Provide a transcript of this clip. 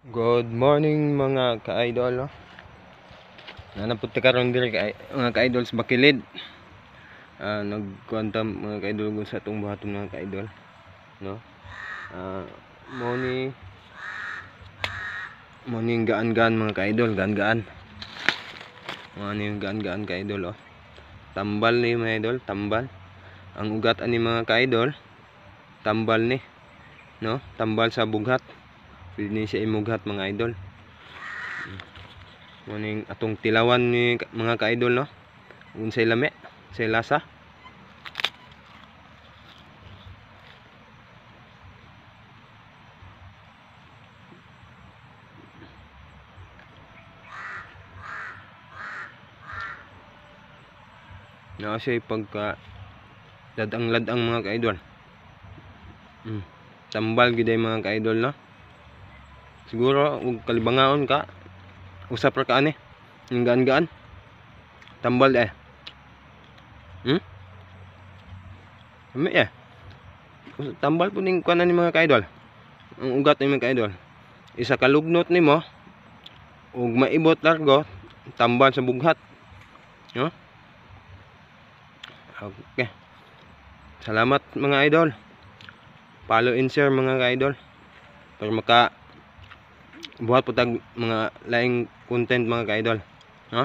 Good morning mga ka-idol, no? Nanapunta karon diri mga ka-idol sa Bakilid. Nagkuanta mga ka-idol sa atong buhaton mga ka-idol, no? Morning gaan-gaan mga ka-idol, gaan-gaan. Morning gaan-gaan ka-idol, oh. Tambal ni mga idol, tambal. Ang ugat ani mga ka-idol, tambal ni, no? Tambal sa bughat. Pwede ni siya imughat mga idol. Morning atong tilawan ni mga ka-idol, no? Unsay lami, say lasa. Na siya pagka ladang-ladang mga ka-idol. Tambal gid mga ka-idol, no? Siguro ug kalibangaon ka usap ra ka ani yung gaan-gaan tambal tambal po ning kuanan ni mga ka-idol. Ang ugat ni mga ka-idol, isa ka lugnot nimo ug maibot largo, tambal sa bughat, no? Okay, salamat mga idol, follow and share mga ka-idol para maka buhat po tag mga laing content mga ka-idol, no?